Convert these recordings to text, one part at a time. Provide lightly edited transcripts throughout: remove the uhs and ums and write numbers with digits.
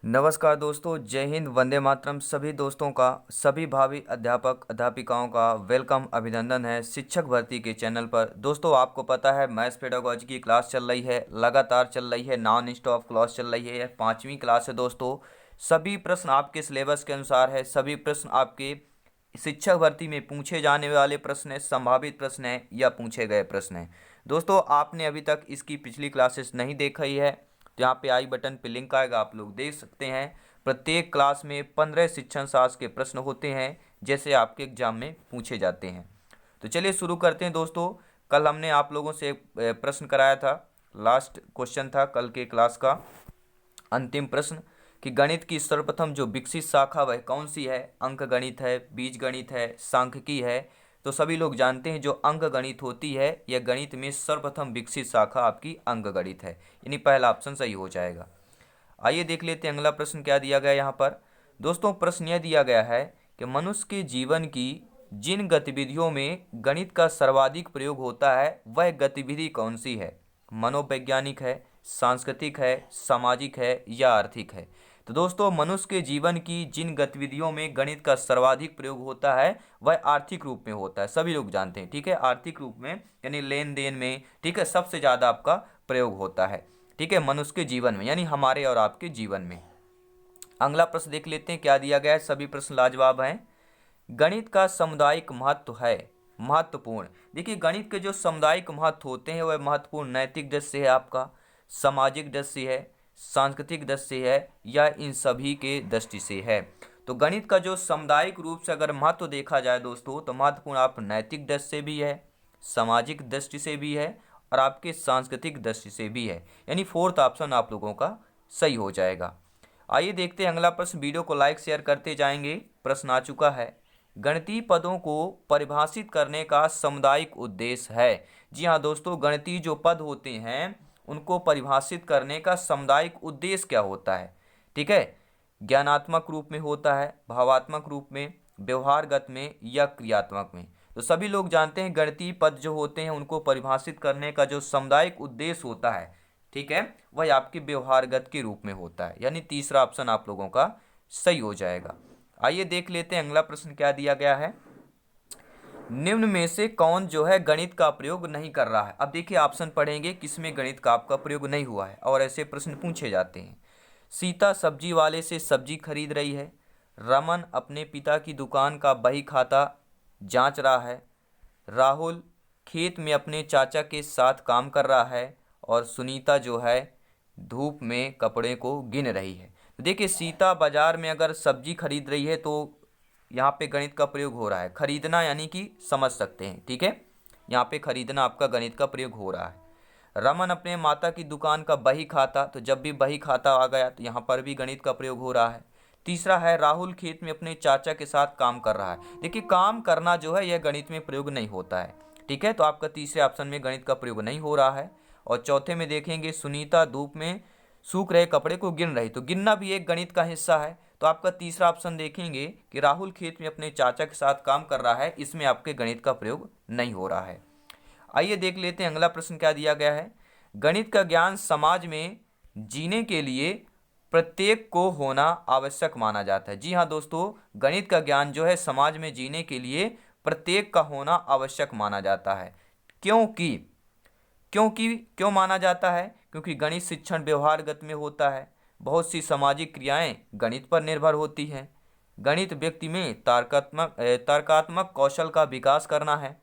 नमस्कार दोस्तों, जय हिंद, वंदे मातरम। सभी दोस्तों का, सभी भावी अध्यापक अध्यापिकाओं का वेलकम, अभिनंदन है शिक्षक भर्ती के चैनल पर। दोस्तों, आपको पता है मैथ्स पेडागोजी की क्लास चल रही है, लगातार चल रही है, नॉन स्टॉप क्लास चल रही है। यह 5वीं क्लास है दोस्तों। सभी प्रश्न आपके सिलेबस के अनुसार है, सभी प्रश्न आपके शिक्षक भर्ती में पूछे जाने वाले प्रश्न है, संभावित प्रश्न है या पूछे गए प्रश्न है। दोस्तों, आपने अभी तक इसकी पिछली क्लासेस नहीं देखी है तो यहाँ पे आई बटन पे लिंक आएगा, आप लोग देख सकते हैं। प्रत्येक क्लास में 15 शिक्षण शास्त्र के प्रश्न होते हैं, जैसे आपके एग्जाम में पूछे जाते हैं। तो चलिए शुरू करते हैं दोस्तों। कल हमने आप लोगों से एक प्रश्न कराया था, लास्ट क्वेश्चन था कल के क्लास का, अंतिम प्रश्न, कि गणित की सर्वप्रथम जो विकसित शाखा वह कौन सी है। अंक गणित है, बीज गणित है, सांख्यिकी है। तो सभी लोग जानते हैं जो अंक गणित होती है, यह गणित में सर्वप्रथम विकसित शाखा आपकी अंक गणित है, यानी पहला ऑप्शन सही हो जाएगा। आइए देख लेते हैं अगला प्रश्न क्या दिया गया यहाँ पर। दोस्तों, प्रश्न यह दिया गया है कि मनुष्य के जीवन की जिन गतिविधियों में गणित का सर्वाधिक प्रयोग होता है वह गतिविधि कौन सी है। मनोवैज्ञानिक है, सांस्कृतिक है, सामाजिक है या आर्थिक है। तो दोस्तों, मनुष्य के जीवन की जिन गतिविधियों में गणित का सर्वाधिक प्रयोग होता है वह आर्थिक रूप में होता है, सभी लोग जानते हैं। ठीक है, आर्थिक रूप में यानी लेन देन में, ठीक है, सबसे ज़्यादा आपका प्रयोग होता है। ठीक है, मनुष्य के जीवन में यानी हमारे और आपके जीवन में। अगला प्रश्न देख लेते हैं क्या दिया गया है। सभी प्रश्न लाजवाब हैं। गणित का सामुदायिक महत्व है महत्वपूर्ण। देखिए, गणित के जो सामुदायिक महत्व होते हैं वह महत्वपूर्ण नैतिक दृष्टि से है, आपका सामाजिक दृष्टि से है, सांस्कृतिक दृष्टि से है या इन सभी के दृष्टि से है। तो गणित का जो सामुदायिक रूप से अगर महत्व देखा जाए दोस्तों, तो महत्वपूर्ण आप नैतिक दृष्टि से भी है, सामाजिक दृष्टि से भी है और आपके सांस्कृतिक दृष्टि से भी है, यानी फोर्थ ऑप्शन आप लोगों का सही हो जाएगा। आइए देखते हैं अगला प्रश्न। वीडियो को लाइक शेयर करते जाएंगे। प्रश्न आ चुका है, गणितीय पदों को परिभाषित करने का सामुदायिक उद्देश्य है। जी हाँ दोस्तों, गणितीय जो पद होते हैं उनको परिभाषित करने का सामुदायिक उद्देश्य क्या होता है। ठीक है, ज्ञानात्मक रूप में होता है, भावात्मक रूप में, व्यवहारगत में या क्रियात्मक में। तो सभी लोग जानते हैं गणितीय पद जो होते हैं उनको परिभाषित करने का जो सामुदायिक उद्देश्य होता है, ठीक है, वह आपके व्यवहारगत के रूप में होता है, यानी तीसरा ऑप्शन आप लोगों का सही हो जाएगा। आइए देख लेते हैं अगला प्रश्न क्या दिया गया है। निम्न में से कौन जो है गणित का प्रयोग नहीं कर रहा है। अब देखिए ऑप्शन पढ़ेंगे किसमें गणित का आपका प्रयोग नहीं हुआ है और ऐसे प्रश्न पूछे जाते हैं। सीता सब्जी वाले से सब्जी खरीद रही है, रमन अपने पिता की दुकान का बही खाता जांच रहा है, राहुल खेत में अपने चाचा के साथ काम कर रहा है और सुनीता जो है धूप में कपड़े को गिन रही है। तो देखिए, सीता बाजार में अगर सब्जी खरीद रही है तो यहाँ पे गणित का प्रयोग हो रहा है। खरीदना यानी कि समझ सकते हैं, ठीक है, यहाँ पे खरीदना आपका गणित का प्रयोग हो रहा है। रमन अपने माता की दुकान का बही खाता, तो जब भी बही खाता आ गया तो यहाँ पर भी गणित का प्रयोग हो रहा है। तीसरा है राहुल खेत में अपने चाचा के साथ काम कर रहा है। देखिए, काम करना जो है यह गणित में प्रयोग नहीं होता है, ठीक है, तो आपका तीसरे ऑप्शन में गणित का प्रयोग नहीं हो रहा है। और चौथे में देखेंगे सुनीता धूप में सूख रहे कपड़े को गिन रही, तो गिनना भी एक गणित का हिस्सा है। तो आपका तीसरा ऑप्शन देखेंगे कि राहुल खेत में अपने चाचा के साथ काम कर रहा है, इसमें आपके गणित का प्रयोग नहीं हो रहा है। आइए देख लेते हैं अगला प्रश्न क्या दिया गया है। गणित का ज्ञान समाज में जीने के लिए प्रत्येक को होना आवश्यक माना जाता है। जी हाँ दोस्तों, गणित का ज्ञान जो है समाज में जीने के लिए प्रत्येक का होना आवश्यक माना जाता है। क्योंकि क्योंकि क्यों माना जाता है, क्योंकि गणित शिक्षण व्यवहारगत में होता है। बहुत सी सामाजिक क्रियाएं गणित पर निर्भर होती हैं। गणित व्यक्ति में तर्कात्मक कौशल का विकास करना है।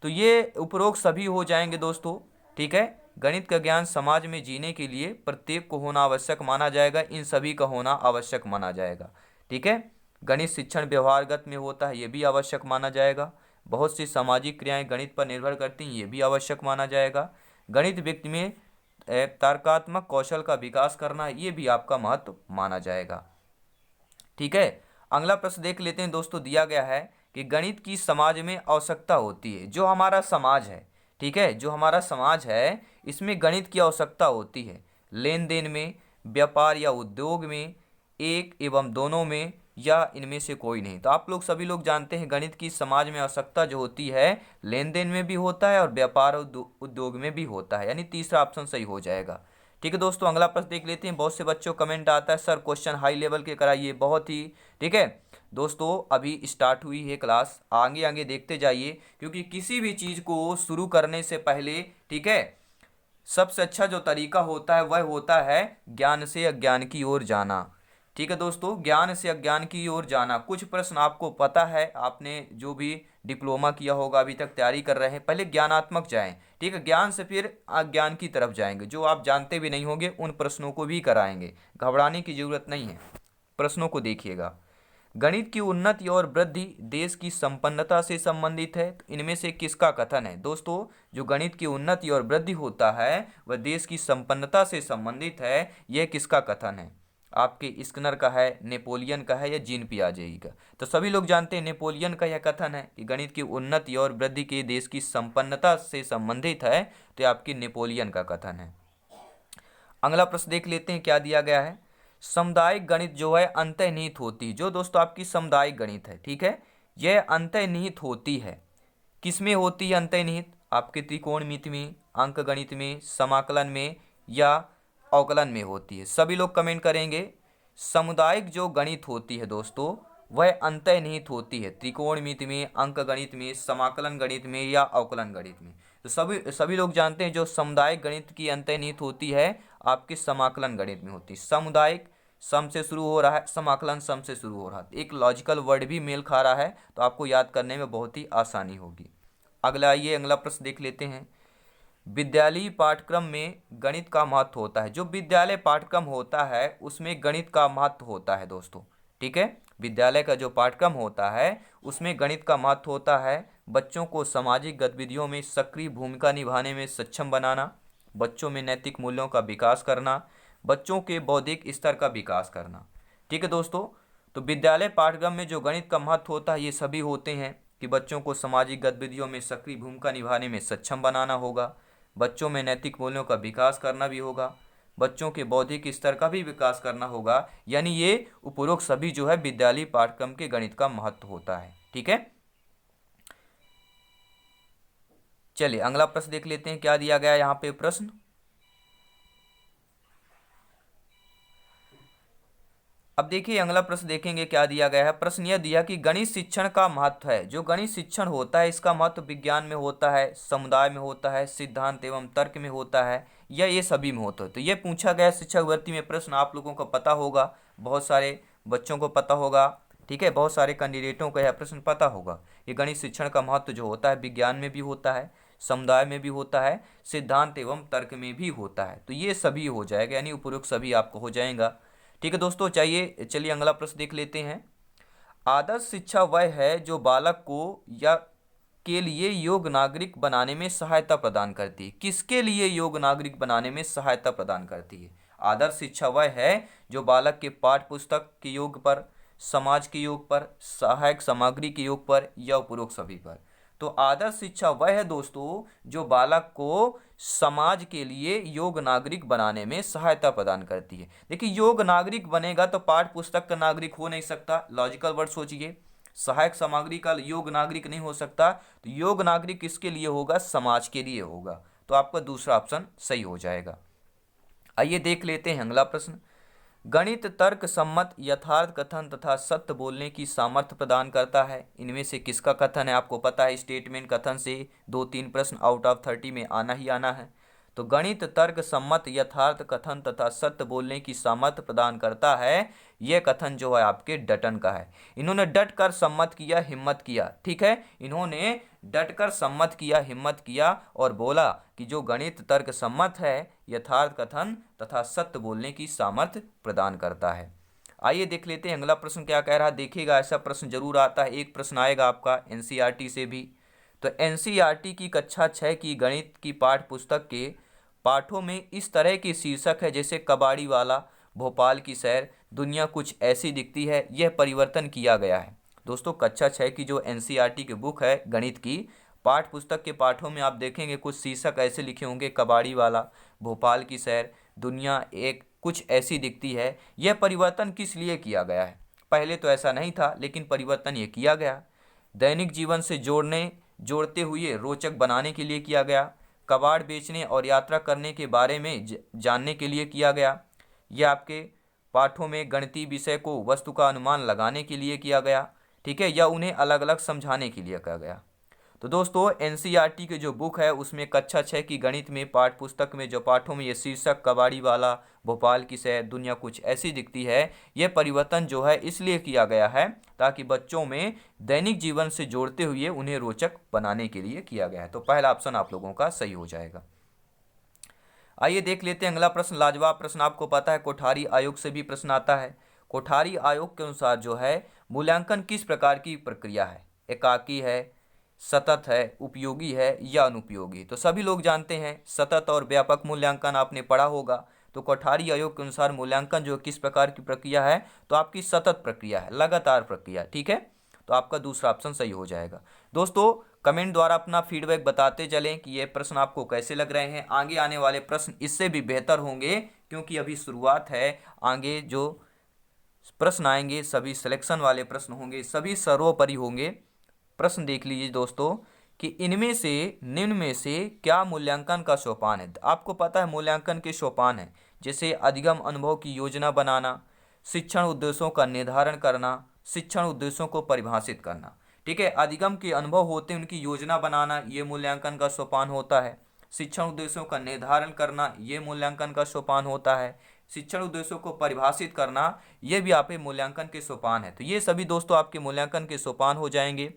तो ये उपरोक्त सभी हो जाएंगे दोस्तों, ठीक है। गणित का ज्ञान समाज में जीने के लिए प्रत्येक को होना आवश्यक माना जाएगा, इन सभी का होना आवश्यक माना जाएगा, ठीक है। गणित शिक्षण व्यवहारगत में होता है, ये भी आवश्यक माना जाएगा। बहुत सी सामाजिक क्रियाएं गणित पर निर्भर करती हैं, ये भी आवश्यक माना जाएगा। गणित व्यक्ति में तर्कात्मक कौशल का विकास करना, ये भी आपका महत्व माना जाएगा, ठीक है। अगला प्रश्न देख लेते हैं दोस्तों। दिया गया है कि गणित की समाज में आवश्यकता होती है। जो हमारा समाज है, ठीक है, जो हमारा समाज है इसमें गणित की आवश्यकता होती है। लेन देन में, व्यापार या उद्योग में, एक एवं दोनों में या इनमें से कोई नहीं। तो आप लोग सभी लोग जानते हैं गणित की समाज में आवश्यकता जो होती है लेन देन में भी होता है और व्यापार और उद्योग में भी होता है, यानी तीसरा ऑप्शन सही हो जाएगा, ठीक है दोस्तों, अगला प्रश्न देख लेते हैं। बहुत से बच्चों कमेंट आता है सर क्वेश्चन हाई लेवल के कराइए, बहुत ही ठीक है दोस्तों, अभी स्टार्ट हुई है क्लास, आगे आगे देखते जाइए, क्योंकि किसी भी चीज़ को शुरू करने से पहले ठीक है सबसे अच्छा जो तरीका होता है वह होता है ज्ञान से अज्ञान की ओर जाना। ठीक है दोस्तों, ज्ञान से अज्ञान की ओर जाना। कुछ प्रश्न आपको पता है, आपने जो भी डिप्लोमा किया होगा, अभी तक तैयारी कर रहे हैं, पहले ज्ञानात्मक जाएं, ठीक है, ज्ञान से फिर अज्ञान की तरफ जाएंगे। जो आप जानते भी नहीं होंगे उन प्रश्नों को भी कराएंगे, घबराने की जरूरत नहीं है। प्रश्नों को देखिएगा। गणित की उन्नति और वृद्धि देश की संपन्नता से संबंधित है, तो इनमें से किसका कथन है दोस्तों? जो गणित की उन्नति और वृद्धि होता है वह देश की संपन्नता से संबंधित है, यह किसका कथन है? आपके स्किनर का है, नेपोलियन का है, या जीन पियाजे का? तो सभी लोग जानते हैं नेपोलियन का यह कथन है कि गणित की उन्नति और वृद्धि के देश की संपन्नता से संबंधित है, तो यह आपकी नेपोलियन का कथन है। अगला प्रश्न देख लेते हैं क्या दिया गया है। सामुदायिक गणित जो है अंतर्निहित होती है, जो दोस्तों आपकी सामुदायिक गणित है, ठीक है, यह अंतर्निहित होती है। किसमें होती है अंतर्निहित? आपके त्रिकोणमिति में, अंक गणित में, समाकलन में, या अवकलन में होती है। सभी लोग कमेंट करेंगे। सामुदायिक जो गणित होती है दोस्तों वह अंतर्निहित होती है त्रिकोणमिति में, अंक गणित में, समाकलन गणित में, या अवकलन गणित में। तो सभी सभी लोग जानते हैं जो सामुदायिक गणित की अंतर्निहित होती है आपके समाकलन गणित में होती है। सामुदायिक सम से शुरू हो रहा है, समाकलन सम से शुरू हो रहा है, एक लॉजिकल वर्ड भी मेल खा रहा है, तो आपको याद करने में बहुत ही आसानी होगी। अगला आइए अगला प्रश्न देख लेते हैं। विद्यालयी पाठ्यक्रम में गणित का महत्व होता है। जो विद्यालय पाठ्यक्रम होता है उसमें गणित का महत्व होता है दोस्तों, ठीक है, विद्यालय का जो पाठ्यक्रम होता है उसमें गणित का महत्व होता है। बच्चों को सामाजिक गतिविधियों में सक्रिय भूमिका निभाने में सक्षम बनाना, बच्चों में नैतिक मूल्यों का विकास करना, बच्चों के बौद्धिक स्तर का विकास करना। ठीक है दोस्तों, तो विद्यालय पाठ्यक्रम में जो गणित का महत्व होता है ये सभी होते हैं कि बच्चों को सामाजिक गतिविधियों में सक्रिय भूमिका निभाने में सक्षम बनाना होगा, बच्चों में नैतिक मूल्यों का विकास करना भी होगा, बच्चों के बौद्धिक स्तर का भी विकास करना होगा। यानी ये उपरोक्त सभी जो है विद्यालय पाठ्यक्रम के गणित का महत्व होता है। ठीक है, चलिए अगला प्रश्न देख लेते हैं क्या दिया गया है यहाँ पे प्रश्न। अब देखिए अगला प्रश्न देखेंगे क्या दिया गया है। प्रश्न यह दिया कि गणित शिक्षण का महत्व है। जो गणित शिक्षण होता है इसका महत्व विज्ञान में होता है, समुदाय में होता है, सिद्धांत एवं तर्क में होता है, या ये सभी में होता है? तो ये पूछा गया शिक्षक भर्ती में प्रश्न, आप लोगों को पता होगा, बहुत सारे बच्चों को पता होगा, ठीक है, बहुत सारे कैंडिडेटों को यह प्रश्न पता होगा कि गणित शिक्षण का महत्व जो होता है विज्ञान में भी होता है, समुदाय में भी होता है, सिद्धांत एवं तर्क में भी होता है। तो ये सभी हो जाएगा, यानी उपरोक्त सभी आपको हो जाएगा। ठीक है दोस्तों, चलिए अगला प्रश्न देख लेते हैं। आदर्श शिक्षा वह है जो बालक को या के लिए योग्य नागरिक बनाने में सहायता प्रदान करती है। किसके लिए योग्य नागरिक बनाने में सहायता प्रदान करती है? आदर्श शिक्षा वह है जो बालक के पाठ्य पुस्तक के योग पर, समाज के योग पर, सहायक सामग्री के योग पर, या उपरोक्त सभी पर। तो आदर्श शिक्षा वह है दोस्तों जो बालक को समाज के लिए योग्य नागरिक बनाने में सहायता प्रदान करती है। देखिए योग्य नागरिक बनेगा तो पाठ्य पुस्तक का नागरिक हो नहीं सकता, लॉजिकल वर्ड सोचिए, सहायक सामग्री का योग्य नागरिक नहीं हो सकता, तो योग्य नागरिक किसके लिए होगा? समाज के लिए होगा। तो आपका दूसरा ऑप्शन सही हो जाएगा। आइए देख लेते हैं अगला प्रश्न। गणित तर्क सम्मत यथार्थ कथन तथा सत्य बोलने की सामर्थ्य प्रदान करता है। इनमें से किसका कथन है? आपको पता है स्टेटमेंट कथन से 2-3 प्रश्न आउट ऑफ 30 में आना ही आना है। तो गणित तर्क सम्मत यथार्थ कथन तथा सत्य बोलने की सामर्थ्य प्रदान करता है, यह कथन जो है आपके डटन का है। इन्होंने डट कर सम्मत किया, हिम्मत किया, ठीक है, इन्होंने डट कर सम्मत किया, हिम्मत किया और बोला कि जो गणित तर्क सम्मत है, यथार्थ कथन तथा सत्य बोलने की सामर्थ्य प्रदान करता है। आइए देख लेते हैं अगला प्रश्न क्या कह रहा है। देखिएगा ऐसा प्रश्न जरूर आता है, एक प्रश्न आएगा आपका एनसीईआरटी से भी। तो एनसीईआरटी की कक्षा 6 की गणित की पाठ्य पुस्तक के पाठों में इस तरह की शीर्षक है जैसे कबाड़ी वाला, भोपाल की सैर, दुनिया कुछ ऐसी दिखती है, यह परिवर्तन किया गया है। दोस्तों कक्षा 6 की जो एनसीईआरटी की बुक है गणित की, पाठ्य पुस्तक के पाठों में आप देखेंगे कुछ शीर्षक ऐसे लिखे होंगे, कबाड़ी वाला, भोपाल की सैर, दुनिया एक कुछ ऐसी दिखती है। यह परिवर्तन किस लिए किया गया है? पहले तो ऐसा नहीं था लेकिन परिवर्तन ये किया गया दैनिक जीवन से जोड़ते हुए रोचक बनाने के लिए किया गया, कबाड़ बेचने और यात्रा करने के बारे में जानने के लिए किया गया। यह आपके पाठों में गणितीय विषय को वस्तु का अनुमान लगाने के लिए किया गया, ठीक है, या उन्हें अलग अलग समझाने के लिए किया गया। तो दोस्तों एनसीईआरटी के जो बुक है उसमें कक्षा 6 की गणित में पाठ पुस्तक में जो पाठों में ये शीर्षक कबाड़ी वाला, भोपाल की सैर, दुनिया कुछ ऐसी दिखती है, ये परिवर्तन जो है इसलिए किया गया है ताकि बच्चों में दैनिक जीवन से जोड़ते हुए उन्हें रोचक बनाने के लिए किया गया है। तो पहला ऑप्शन आप लोगों का सही हो जाएगा। आइए देख लेते हैं अगला प्रश्न। लाजवाब प्रश्न, आपको पता है कोठारी आयोग से भी प्रश्न आता है। कोठारी आयोग के अनुसार जो है मूल्यांकन किस प्रकार की प्रक्रिया है, एकाकी है, सतत है, उपयोगी है या अनुपयोगी। तो सभी लोग जानते हैं सतत और व्यापक मूल्यांकन आपने पढ़ा होगा। तो कोठारी आयोग के अनुसार मूल्यांकन जो किस प्रकार की प्रक्रिया है, तो आपकी सतत प्रक्रिया है, लगातार प्रक्रिया, ठीक है। तो आपका दूसरा ऑप्शन सही हो जाएगा। दोस्तों कमेंट द्वारा अपना फीडबैक बताते चलें कि ये प्रश्न आपको कैसे लग रहे हैं। आगे आने वाले प्रश्न इससे भी बेहतर होंगे क्योंकि अभी शुरुआत है। आगे जो प्रश्न आएंगे सभी सिलेक्शन वाले प्रश्न होंगे, सभी सर्वोपरि होंगे। प्रश्न देख लीजिए दोस्तों कि इनमें से निम्न में से क्या मूल्यांकन का सोपान है। आपको पता है मूल्यांकन के सोपान है, जैसे अधिगम अनुभव की योजना बनाना, शिक्षण उद्देश्यों का निर्धारण करना, शिक्षण उद्देश्यों को परिभाषित करना, ठीक है। अधिगम के अनुभव होते हैं, उनकी योजना बनाना, ये मूल्यांकन का सोपान होता है। शिक्षण उद्देश्यों का निर्धारण करना, ये मूल्यांकन का सोपान होता है। शिक्षण उद्देश्यों को परिभाषित करना, ये भी आपके मूल्यांकन के सोपान है। तो ये सभी दोस्तों आपके मूल्यांकन के सोपान हो जाएंगे।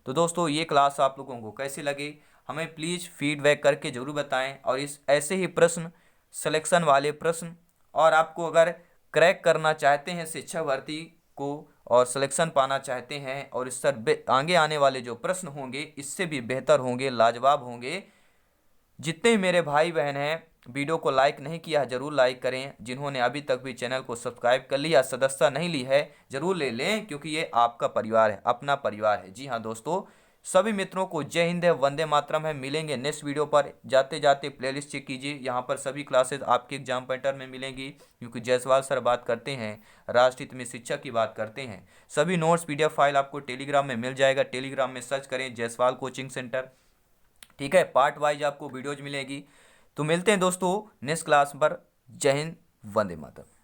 तो दोस्तों ये क्लास आप लोगों को कैसे लगे हमें प्लीज़ फीडबैक करके ज़रूर बताएं। और इस ऐसे ही प्रश्न, सिलेक्शन वाले प्रश्न, और आपको अगर क्रैक करना चाहते हैं शिक्षक भर्ती को और सिलेक्शन पाना चाहते हैं और इस पर आगे आने वाले जो प्रश्न होंगे इससे भी बेहतर होंगे, लाजवाब होंगे। जितने मेरे भाई बहन हैं वीडियो को लाइक नहीं किया है ज़रूर लाइक करें। जिन्होंने अभी तक भी चैनल को सब्सक्राइब कर लिया, सदस्यता नहीं ली है, ज़रूर ले लें क्योंकि ये आपका परिवार है, अपना परिवार है। जी हाँ दोस्तों, सभी मित्रों को जय हिंद है, वंदे मातरम है। मिलेंगे नेक्स्ट वीडियो पर। जाते जाते प्लेलिस्ट चेक कीजिए, यहाँ पर सभी क्लासेज आपके एग्जाम पैटर्न में मिलेंगी क्योंकि जायसवाल सर बात करते हैं, राष्ट्रहित में शिक्षक की बात करते हैं। सभी नोट्स PDF फाइल आपको टेलीग्राम में मिल जाएगा। टेलीग्राम में सर्च करें जायसवाल कोचिंग सेंटर, ठीक है। पार्ट वाइज आपको वीडियोज मिलेगी। तो मिलते हैं दोस्तों नेक्स्ट क्लास पर। जय हिंद, वंदे मातरम।